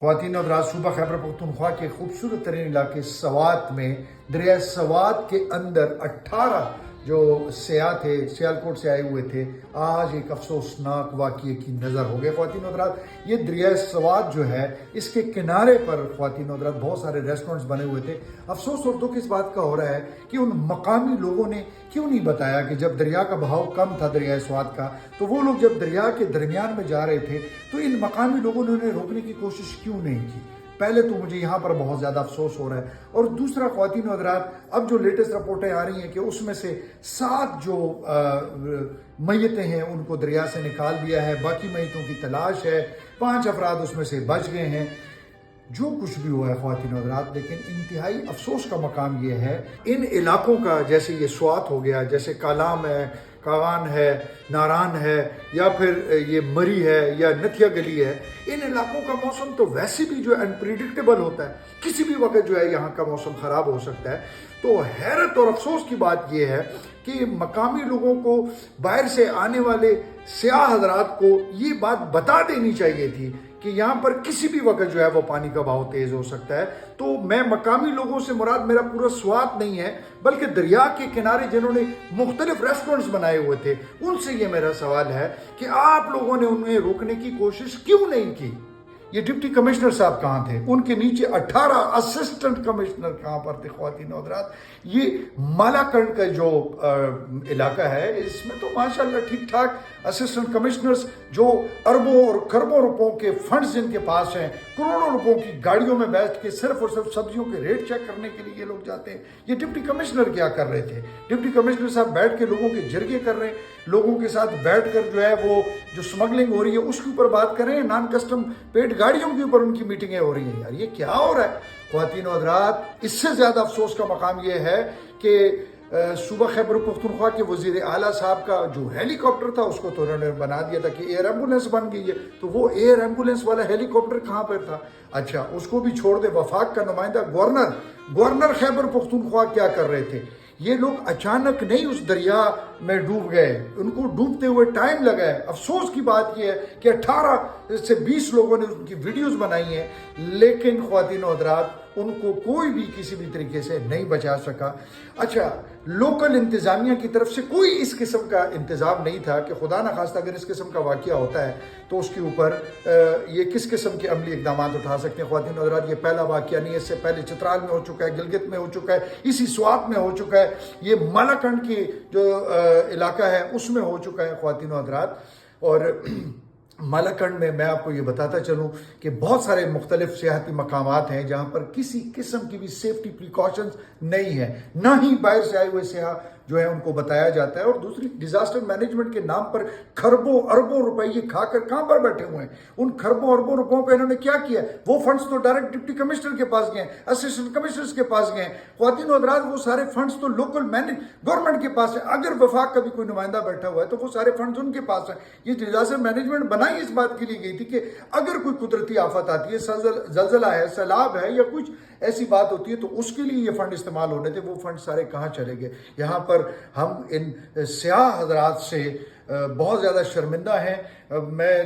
خواتین اور حضرات، صوبہ خیبر پختونخوا کے خوبصورت ترین علاقے سوات میں دریائے سوات کے اندر 18 جو سیاح تھے سیالکوٹ سے آئے ہوئے تھے، آج ایک افسوسناک واقعے کی نظر ہو گئے۔ خواتین اور حضرات، یہ دریائے سوات جو ہے، اس کے کنارے پر خواتین اور حضرات بہت سارے ریسٹورنٹس بنے ہوئے تھے۔ افسوس اور دکھ اس بات کا ہو رہا ہے کہ ان مقامی لوگوں نے کیوں نہیں بتایا کہ جب دریا کا بہاؤ کم تھا دریائے سوات کا، تو وہ لوگ جب دریا کے درمیان میں جا رہے تھے تو ان مقامی لوگوں نے انہیں روکنے کی کوشش کیوں نہیں کی۔ پہلے تو مجھے یہاں پر بہت زیادہ افسوس ہو رہا ہے، اور دوسرا خواتین و حضرات، اب جو لیٹسٹ رپورٹیں آ رہی ہیں کہ اس میں سے 7 جو میتیں ہیں ان کو دریا سے نکال دیا ہے، باقی میتوں کی تلاش ہے، 5 افراد اس میں سے بچ گئے ہیں۔ جو کچھ بھی ہوا ہے خواتین و حضرات، لیکن انتہائی افسوس کا مقام یہ ہے، ان علاقوں کا جیسے یہ سوات ہو گیا، جیسے کالام ہے، کاغان ہے، ناران ہے، یا پھر یہ مری ہے یا نتھیا گلی ہے، ان علاقوں کا موسم تو ویسے بھی جو ہے انپریڈکٹیبل ہوتا ہے، کسی بھی وقت جو ہے یہاں کا موسم خراب ہو سکتا ہے۔ تو حیرت اور افسوس کی بات یہ ہے کہ مقامی لوگوں کو، باہر سے آنے والے سیاح حضرات کو یہ بات بتا دینی چاہیے تھی کہ یہاں پر کسی بھی وقت جو ہے وہ پانی کا بہاؤ تیز ہو سکتا ہے۔ تو میں مقامی لوگوں سے مراد میرا پورا سوات نہیں ہے، بلکہ دریا کے کنارے جنہوں نے مختلف ریسٹورنٹس بنائے ہوئے تھے، ان سے یہ میرا سوال ہے کہ آپ لوگوں نے انہیں روکنے کی کوشش کیوں نہیں کی؟ یہ ڈپٹی کمشنر صاحب کہاں تھے؟ ان کے نیچے 18 اسسٹنٹ کمشنر کہاں پر تھے؟ خواتین و حضرات، یہ مالاکنڈ کا جو علاقہ ہے، اس میں تو ماشاءاللہ ٹھیک ٹھاک اسسٹنٹ کمشنرز جو اربوں اور کھربوں روپوں کے فنڈز جن کے پاس ہیں، کروڑوں روپوں کی گاڑیوں میں بیٹھ کے صرف اور صرف سبزیوں کے ریٹ چیک کرنے کے لیے یہ لوگ جاتے ہیں۔ یہ ڈپٹی کمشنر کیا کر رہے تھے؟ ڈپٹی کمشنر صاحب بیٹھ کے لوگوں کے جرگے کر رہے ہیں، لوگوں کے ساتھ بیٹھ کر جو ہے وہ جو سمگلنگ ہو رہی ہے اس کے اوپر بات کر رہے ہیں، نان کسٹم پیڈ گاڑیوں کے اوپر ان کی میٹنگیں ہو رہی ہیں۔ یار یہ کیا ہو رہا ہے خواتین و حضرات؟ اس سے زیادہ افسوس کا مقام یہ ہے کہ صوبہ خیبر پختونخوا کے وزیر اعلیٰ صاحب کا جو ہیلی کاپٹر تھا اس کو تو انہوں نے بنا دیا تھا کہ ایئر ایمبولینس بن گئی ہے، تو وہ ایئر ایمبولینس والا ہیلی کاپٹر کہاں پر تھا؟ اچھا اس کو بھی چھوڑ دے، وفاق کا نمائندہ گورنر خیبر پختونخوا کیا کر رہے تھے؟ یہ لوگ اچانک نہیں اس دریا میں ڈوب گئے، ان کو ڈوبتے ہوئے ٹائم لگا ہے۔ افسوس کی بات یہ ہے کہ 18 سے 20 لوگوں نے ان کی ویڈیوز بنائی ہیں، لیکن خواتین و حضرات ان کو کوئی بھی کسی بھی طریقے سے نہیں بچا سکا۔ اچھا، لوکل انتظامیہ کی طرف سے کوئی اس قسم کا انتظام نہیں تھا کہ خدا نخواستہ اگر اس قسم کا واقعہ ہوتا ہے تو اس کے اوپر یہ کس قسم کے عملی اقدامات اٹھا سکتے ہیں۔ خواتین و حضرات، یہ پہلا واقعہ نہیں ہے، اس سے پہلے چترال میں ہو چکا ہے، گلگت میں ہو چکا ہے، اسی سوات میں ہو چکا ہے، یہ مالاکنڈ کی جو علاقہ ہے اس میں ہو چکا ہے خواتین و حضرات۔ اور مالاکنڈ میں آپ کو یہ بتاتا چلوں کہ بہت سارے مختلف سیاحتی مقامات ہیں جہاں پر کسی قسم کی بھی سیفٹی پریکاشنز نہیں ہے، نہ ہی باہر سے آئے ہوئے سیاح جو ہے ان کو بتایا جاتا ہے۔ اور دوسری، ڈیزاسٹر مینجمنٹ کے نام پر کھربوں اربوں روپے یہ کھا کر کہاں پر بیٹھے ہوئے ہیں؟ ان کھربوں اربوں روپوں کا انہوں نے کیا کیا؟ وہ فنڈز تو ڈائریکٹ ڈپٹی کمشنر کے پاس گئے ہیں، اسسٹنٹ کمشنرز کے پاس گئے ہیں۔ خواتین و حضرات، وہ سارے فنڈز تو لوکل گورنمنٹ کے پاس ہیں۔ اگر وفاق کا بھی کوئی نمائندہ بیٹھا ہوا ہے تو وہ سارے فنڈز ان کے پاس ہیں۔ یہ ڈیزاسٹر مینجمنٹ بنائی اس بات کے لیے گئی تھی کہ اگر کوئی قدرتی آفت آتی ہے، زلزلہ ہے، سیلاب ہے، یا کچھ ایسی بات ہوتی ہے تو اس کے لیے یہ فنڈ استعمال ہونے تھے۔ وہ فنڈ سارے کہاں چلے گئے؟ یہاں پر ہم ان سیاح حضرات سے بہت زیادہ شرمندہ ہیں۔ میں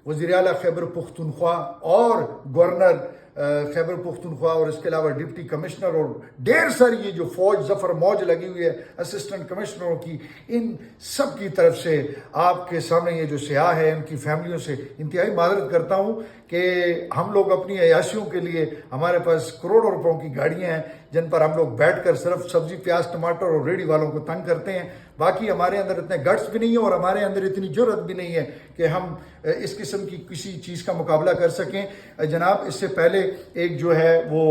وزیر اعلیٰ خیبر پختونخوا اور گورنر خیبر پختونخوا اور اس کے علاوہ ڈپٹی کمشنر اور ڈھیر ساری یہ جو فوج ظفر موج لگی ہوئی ہے اسسٹنٹ کمشنروں کی، ان سب کی طرف سے آپ کے سامنے یہ جو سیاح ہے ان کی فیملیوں سے انتہائی معذرت کرتا ہوں کہ ہم لوگ اپنی عیاشیوں کے لیے، ہمارے پاس کروڑوں روپوں کی گاڑیاں ہیں جن پر ہم لوگ بیٹھ کر صرف سبزی پیاز ٹماٹر اور ریڑھی والوں کو تنگ کرتے ہیں۔ باقی ہمارے اندر اتنے گٹس بھی نہیں ہیں اور ہمارے اندر اتنی جرأت بھی نہیں ہے کہ ہم اس قسم کی کسی چیز کا مقابلہ کر سکیں۔ جناب، اس سے پہلے ایک جو ہے وہ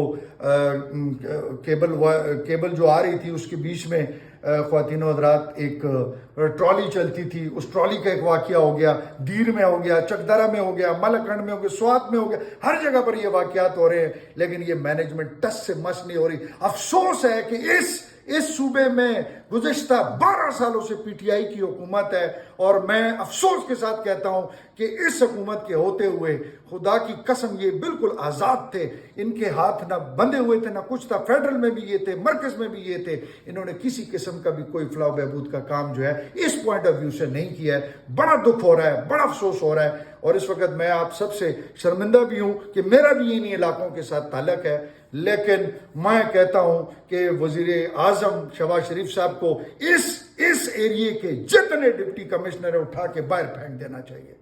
کیبل جو آ رہی تھی اس کے بیچ میں خواتین و حضرات ایک ٹرالی چلتی تھی، اس ٹرالی کا ایک واقعہ ہو گیا، دیر میں ہو گیا، چکدرہ میں ہو گیا، مالاکنڈ میں ہو گیا، سوات میں ہو گیا، ہر جگہ پر یہ واقعات ہو رہے ہیں، لیکن یہ مینجمنٹ ٹس سے مس نہیں ہو رہی۔ افسوس ہے کہ اس صوبے میں گزشتہ 12 سالوں سے پی ٹی آئی کی حکومت ہے، اور میں افسوس کے ساتھ کہتا ہوں کہ اس حکومت کے ہوتے ہوئے خدا کی قسم یہ بالکل آزاد تھے، ان کے ہاتھ نہ بندھے ہوئے تھے نہ کچھ تھا، فیڈرل میں بھی یہ تھے، مرکز میں بھی یہ تھے، انہوں نے کسی قسم کا بھی کوئی فلاح و بہبود کا کام جو ہے اس پوائنٹ آف ویو سے نہیں کیا ہے۔ بڑا دکھ ہو رہا ہے، بڑا افسوس ہو رہا ہے، اور اس وقت میں آپ سب سے شرمندہ بھی ہوں کہ میرا بھی انہی علاقوں کے ساتھ تعلق ہے، لیکن میں کہتا ہوں کہ وزیر اعظم شہباز شریف صاحب کو اس ایریے کے جتنے ڈپٹی کمشنر اٹھا کے باہر پھینک دینا چاہیے۔